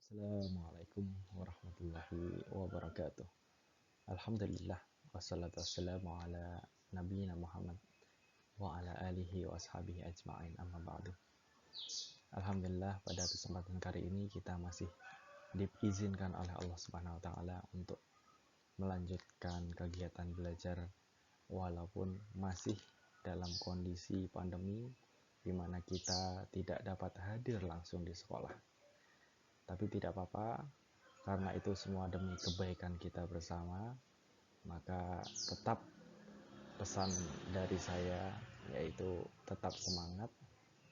Assalamualaikum warahmatullahi wabarakatuh. Alhamdulillah wassalatu wassalamu ala nabiyina Muhammad wa ala alihi wa ashabihi ajma'in amma ba'du. Alhamdulillah pada kesempatan kali ini kita masih diizinkan oleh Allah Subhanahu wa taala untuk melanjutkan kegiatan belajar walaupun masih dalam kondisi pandemi di mana kita tidak dapat hadir langsung di sekolah. Tapi tidak apa-apa, karena itu semua demi kebaikan kita bersama, maka tetap pesan dari saya yaitu tetap semangat,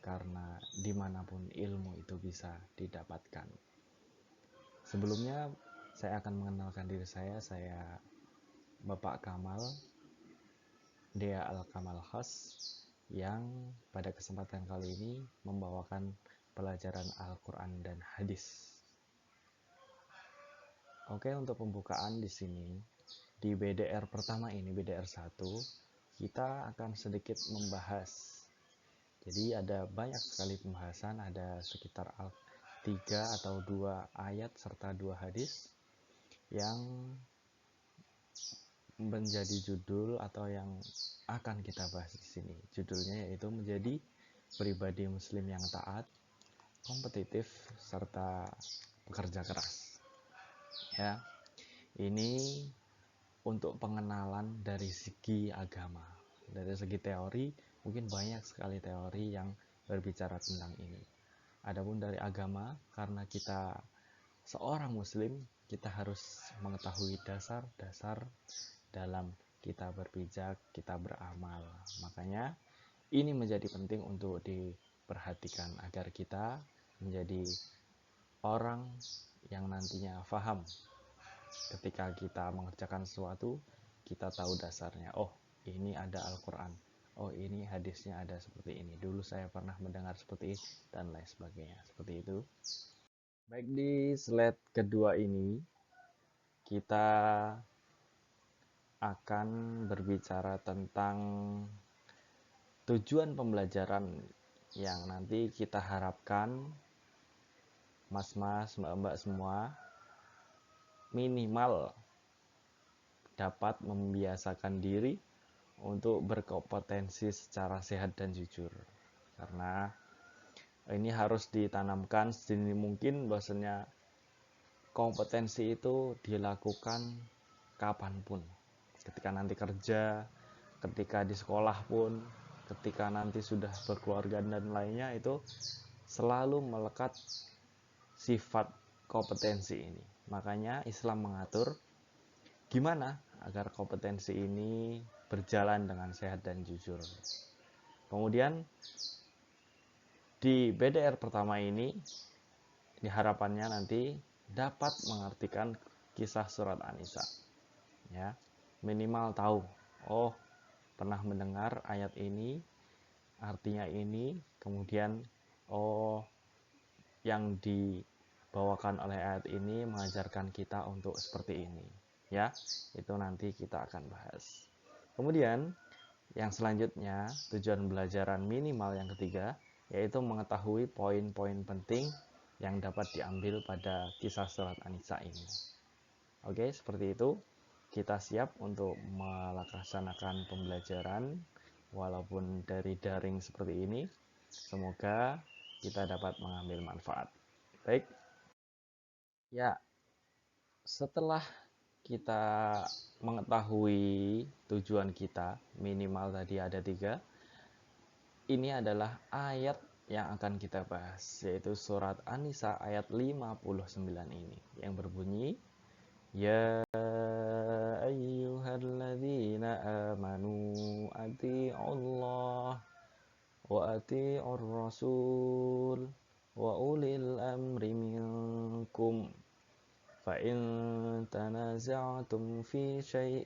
karena dimanapun ilmu itu bisa didapatkan. Sebelumnya saya akan mengenalkan diri saya Bapak Kamal, Dea Al-Kamal Khas, yang pada kesempatan kali ini membawakan pelajaran Al-Quran dan Hadis. Oke, untuk pembukaan di sini di BDR pertama ini, BDR 1, kita akan sedikit membahas. Jadi ada banyak sekali pembahasan, ada sekitar 3 atau 2 ayat serta 2 hadis yang menjadi judul atau yang akan kita bahas di sini. Judulnya yaitu menjadi pribadi muslim yang taat, kompetitif, serta pekerja keras. Ya, ini untuk pengenalan dari segi agama. Dari segi teori, mungkin banyak sekali teori yang berbicara tentang ini. Adapun dari agama, karena kita seorang muslim, kita harus mengetahui dasar-dasar dalam kita berpijak, kita beramal. Makanya ini menjadi penting untuk diperhatikan agar kita menjadi orang yang nantinya faham. Ketika kita mengerjakan sesuatu, kita tahu dasarnya. Oh, ini ada Al-Quran. Oh, ini hadisnya ada seperti ini. Dulu saya pernah mendengar seperti ini, dan lain sebagainya. Seperti itu. Baik, di slide kedua ini, kita akan berbicara tentang tujuan pembelajaran yang nanti kita harapkan mas-mas, mbak-mbak semua minimal dapat membiasakan diri untuk berkompetensi secara sehat dan jujur. Karena ini harus ditanamkan sedini mungkin bahwasanya kompetensi itu dilakukan kapanpun. Ketika nanti kerja, ketika di sekolah pun, ketika nanti sudah berkeluarga dan lainnya, itu selalu melekat sifat kompetensi ini. Makanya Islam mengatur gimana agar kompetensi ini berjalan dengan sehat dan jujur. Kemudian di BDR pertama ini diharapannya nanti dapat mengartikan kisah surat An-Nisa. Ya, minimal tahu, oh pernah mendengar ayat ini, artinya ini, kemudian oh yang dibawakan oleh ayat ini mengajarkan kita untuk seperti ini. Ya, itu nanti kita akan bahas. Kemudian yang selanjutnya, tujuan belajaran minimal yang ketiga, yaitu mengetahui poin-poin penting yang dapat diambil pada kisah surat An-Nisa ini. Oke, seperti itu. Kita siap untuk melaksanakan pembelajaran walaupun dari daring seperti ini. Semoga kita dapat mengambil manfaat. Baik. Ya, setelah kita mengetahui tujuan kita, minimal tadi ada 3. Ini adalah ayat yang akan kita bahas, yaitu surat An-Nisa ayat 59 ini, yang berbunyi, Ya ayyuhalladzina amanu ati'ullah wa ati'ur rasul wa ulil amri minkum فَإِن تَنَازَعْتُمْ فِي شَيْءٍ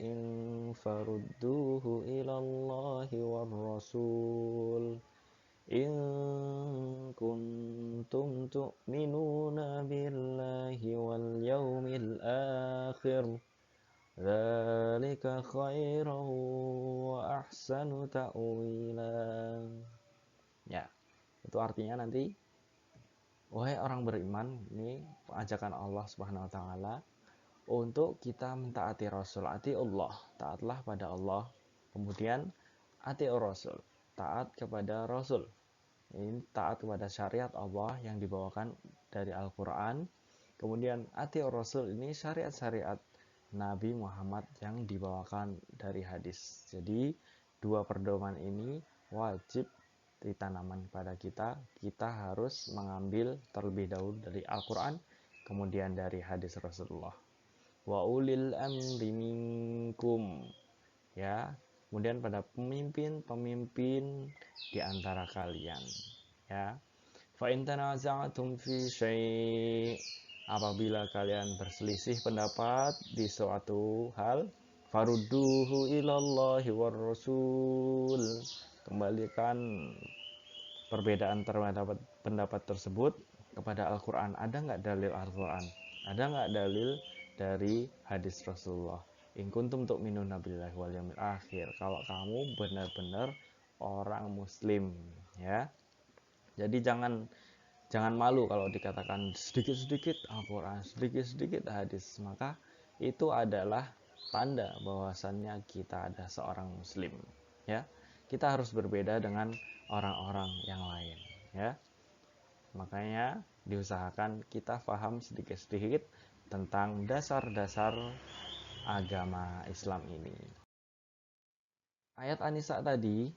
فَرُدُّوهُ إِلَى اللَّهِ وَالرَّسُولِ إِن كُنتُمْ تُؤْمِنُونَ بِاللَّهِ وَالْيَوْمِ الْآخِرِ ذَلِكَ خَيْرٌ وَأَحْسَنُ تَأْوِيلًا. Ya, itu artinya nanti Wahai orang beriman, ini ajakan Allah Subhanahu wa taala untuk kita mentaati Rasul. Ati Allah, taatlah pada Allah. Kemudian ati Rasul, taat kepada Rasul. Ini taat kepada syariat Allah yang dibawakan dari Al-Qur'an. Kemudian ati Rasul, ini syariat-syariat Nabi Muhammad yang dibawakan dari hadis. Jadi dua pedoman ini wajib ditanamkan pada kita. Kita harus mengambil terlebih dahulu dari Al-Quran, kemudian dari hadis Rasulullah. Wa ulil amri minkum, ya. Kemudian pada pemimpin-pemimpin di antara kalian, ya. Fa in tanaza'tum fi syai', apabila kalian berselisih pendapat di suatu hal, farudduhu ilallahi war rasul, kembalikan perbedaan terhadap pendapat tersebut kepada Al-Quran. Ada nggak dalil Al-Quran? Ada nggak dalil dari hadis Rasulullah? In kuntum tu'minuna billahi wal yawmil akhir. Kalau kamu benar-benar orang muslim, ya. Jadi jangan malu kalau dikatakan sedikit-sedikit Al-Quran, sedikit-sedikit hadis. Maka itu adalah tanda bahwasannya kita ada seorang muslim, ya. Kita harus berbeda dengan orang-orang yang lain, ya. Makanya diusahakan kita paham sedikit-sedikit tentang dasar-dasar agama Islam ini. Ayat An-Nisa tadi,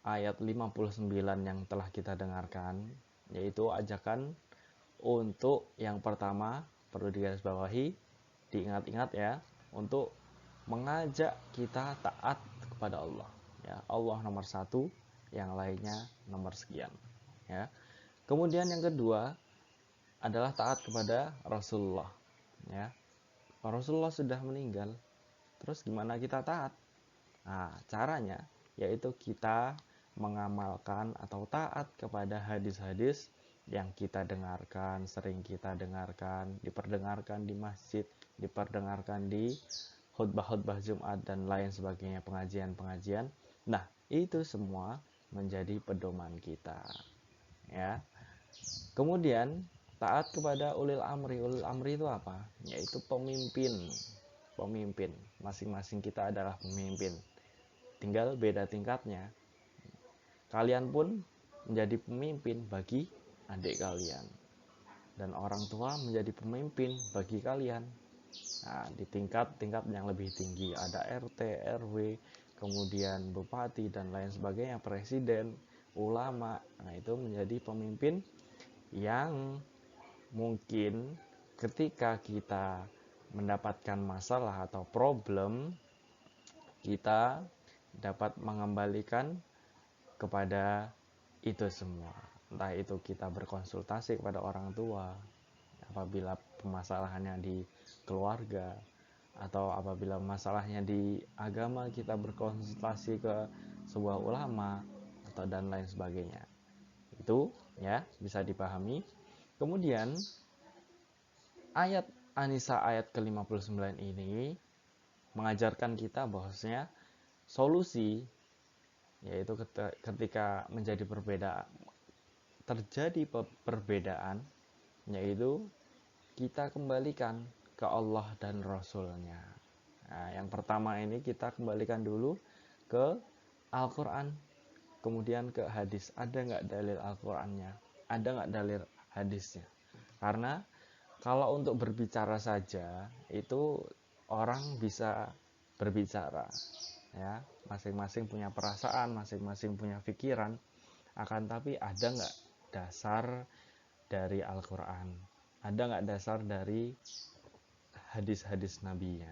ayat 59 yang telah kita dengarkan, yaitu ajakan untuk yang pertama perlu digarisbawahi, diingat-ingat ya, untuk mengajak kita taat kepada Allah. Ya, Allah nomor satu, yang lainnya nomor sekian. Ya. Kemudian yang kedua adalah taat kepada Rasulullah. Ya, Rasulullah sudah meninggal, terus gimana kita taat? Nah, caranya yaitu kita mengamalkan atau taat kepada hadis-hadis yang kita dengarkan, sering kita dengarkan, diperdengarkan di masjid, diperdengarkan di khutbah-khutbah Jumat dan lain sebagainya, pengajian-pengajian. Nah, itu semua menjadi pedoman kita. Ya. Kemudian taat kepada ulil amri. Ulil amri itu apa? Yaitu pemimpin. Pemimpin. Masing-masing kita adalah pemimpin. Tinggal beda tingkatnya. Kalian pun menjadi pemimpin bagi adik kalian. Dan orang tua menjadi pemimpin bagi kalian. Nah, di tingkat-tingkat yang lebih tinggi ada RT, RW, kemudian bupati dan lain sebagainya, presiden, ulama. Nah, itu menjadi pemimpin yang mungkin ketika kita mendapatkan masalah atau problem, kita dapat mengembalikan kepada itu semua. Entah itu kita berkonsultasi kepada orang tua apabila permasalahannya di keluarga, atau apabila masalahnya di agama kita berkonsultasi ke sebuah ulama atau dan lain sebagainya. Itu ya bisa dipahami. Kemudian ayat An-Nisa ayat ke-59 ini mengajarkan kita bahwasanya solusi, yaitu ketika menjadi perbedaan, terjadi perbedaan, yaitu kita kembalikan ke Allah dan Rasulnya. Nah, yang pertama ini kita kembalikan dulu ke Al-Quran, kemudian ke hadis. Ada nggak dalil Al-Qurannya? Ada nggak dalil hadisnya? Karena kalau untuk berbicara saja itu orang bisa berbicara, ya, masing-masing punya perasaan, masing-masing punya pikiran. Akan tapi ada nggak dasar dari Al-Quran? Ada nggak dasar dari hadis-hadis Nabi-nya?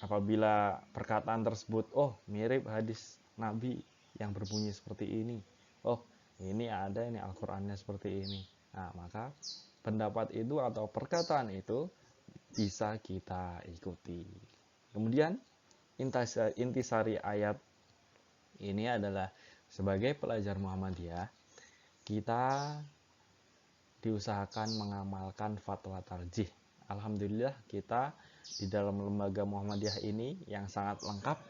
Apabila perkataan tersebut, oh mirip hadis Nabi yang berbunyi seperti ini, oh ini ada ini Al-Qurannya seperti ini, nah maka pendapat itu atau perkataan itu bisa kita ikuti. Kemudian intisari ayat ini adalah sebagai pelajar Muhammadiyah, kita diusahakan mengamalkan fatwa tarjih. Alhamdulillah kita di dalam lembaga Muhammadiyah ini yang sangat lengkap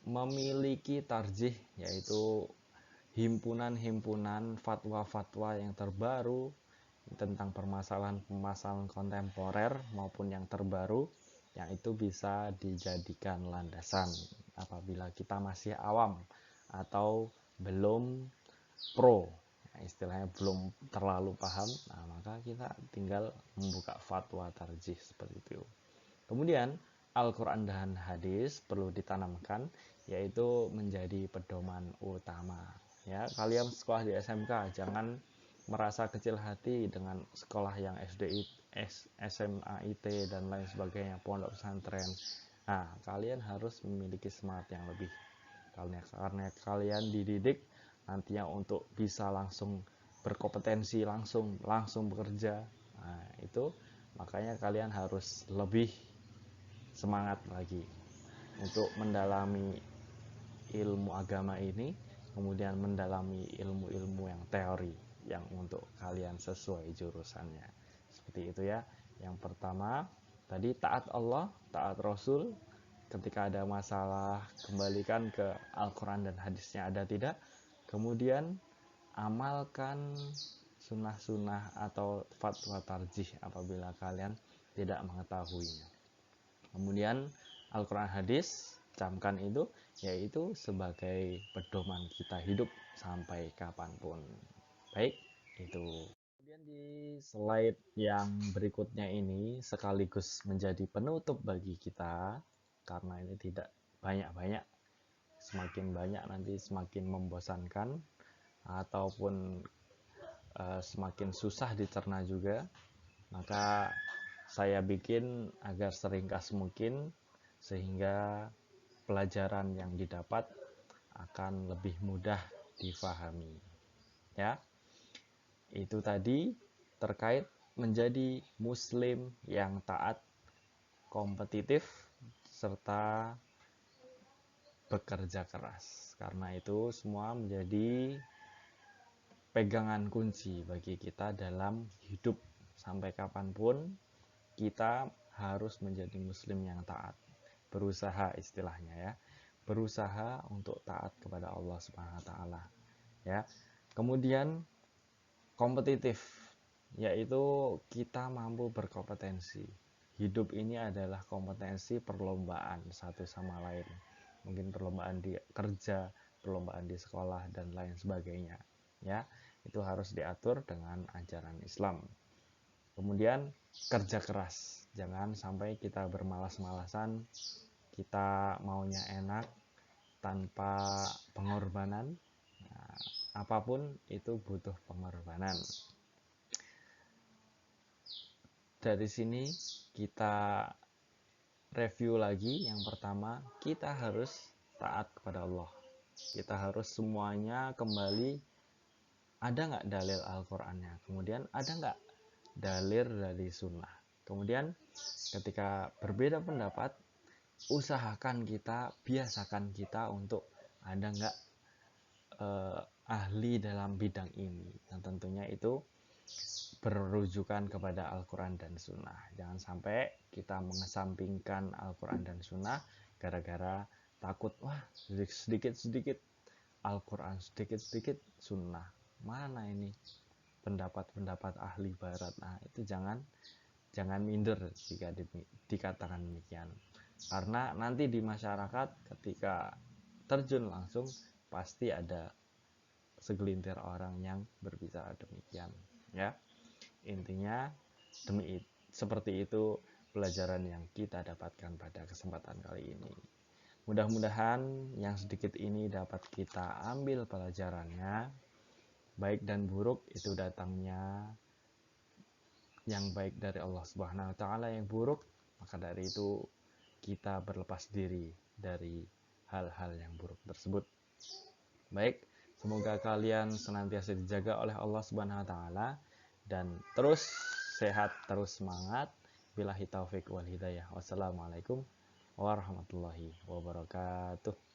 memiliki tarjih, yaitu himpunan-himpunan fatwa-fatwa yang terbaru tentang permasalahan-permasalahan kontemporer maupun yang terbaru, yang itu bisa dijadikan landasan apabila kita masih awam atau belum pro, istilahnya belum terlalu paham. Nah, maka kita tinggal membuka fatwa tarjih seperti itu. Kemudian Al-Quran dan hadis perlu ditanamkan, yaitu menjadi pedoman utama. Ya, kalian sekolah di SMK jangan merasa kecil hati dengan sekolah yang SDI, SMA, IT dan lain sebagainya, pondok pesantren. Nah, kalian harus memiliki semangat yang lebih. Karena kalian dididik nantinya untuk bisa langsung berkompetensi, langsung bekerja. Nah, itu makanya kalian harus lebih semangat lagi untuk mendalami ilmu agama ini, kemudian mendalami ilmu-ilmu yang teori yang untuk kalian sesuai jurusannya. Seperti itu ya. Yang pertama tadi taat Allah, taat Rasul. Ketika ada masalah, kembalikan ke Al-Quran dan hadisnya ada tidak. Kemudian amalkan sunnah-sunnah atau fatwa tarjih apabila kalian tidak mengetahuinya. Kemudian Al-Quran hadis, camkan itu, yaitu sebagai pedoman kita hidup sampai kapanpun. Baik, itu. Kemudian di slide yang berikutnya ini sekaligus menjadi penutup bagi kita, karena ini tidak banyak-banyak. Semakin banyak nanti semakin membosankan, ataupun semakin susah dicerna juga. Maka saya bikin agar seringkas mungkin sehingga pelajaran yang didapat akan lebih mudah difahami. Ya, itu tadi terkait menjadi muslim yang taat, kompetitif, serta bekerja keras. Karena itu semua menjadi pegangan kunci bagi kita dalam hidup. Sampai kapanpun kita harus menjadi muslim yang taat, berusaha istilahnya ya, berusaha untuk taat kepada Allah Subhanahu wa taala ya. Kemudian kompetitif, yaitu kita mampu berkompetensi. Hidup ini adalah kompetensi, perlombaan satu sama lain. Mungkin perlombaan di kerja, perlombaan di sekolah dan lain sebagainya ya. Itu harus diatur dengan ajaran Islam. Kemudian kerja keras, jangan sampai kita bermalas-malasan, kita maunya enak tanpa pengorbanan. Nah, apapun itu butuh pengorbanan. Dari sini kita review lagi. Yang pertama, kita harus taat kepada Allah. Kita harus semuanya kembali, ada nggak dalil Al-Qur'annya, kemudian ada nggak dalil dari sunnah. Kemudian ketika berbeda pendapat, usahakan kita, biasakan kita untuk ada nggak ahli dalam bidang ini, yang tentunya itu berujukan kepada Al-Quran dan Sunnah. Jangan sampai kita mengesampingkan Al-Quran dan Sunnah gara-gara takut, wah sedikit-sedikit Al-Quran, sedikit-sedikit Sunnah, mana ini pendapat-pendapat ahli barat. Nah, itu jangan minder jika dikatakan demikian, karena nanti di masyarakat ketika terjun langsung pasti ada segelintir orang yang berbicara demikian ya. Intinya seperti itu pelajaran yang kita dapatkan pada kesempatan kali ini. Mudah-mudahan yang sedikit ini dapat kita ambil pelajarannya. Baik dan buruk itu datangnya, yang baik dari Allah Subhanahu wa taala, yang buruk maka dari itu kita berlepas diri dari hal-hal yang buruk tersebut. Baik, semoga kalian senantiasa dijaga oleh Allah Subhanahu wa taala dan terus sehat, terus semangat. Billahi taufik wal hidayah. Wassalamualaikum warahmatullahi wabarakatuh.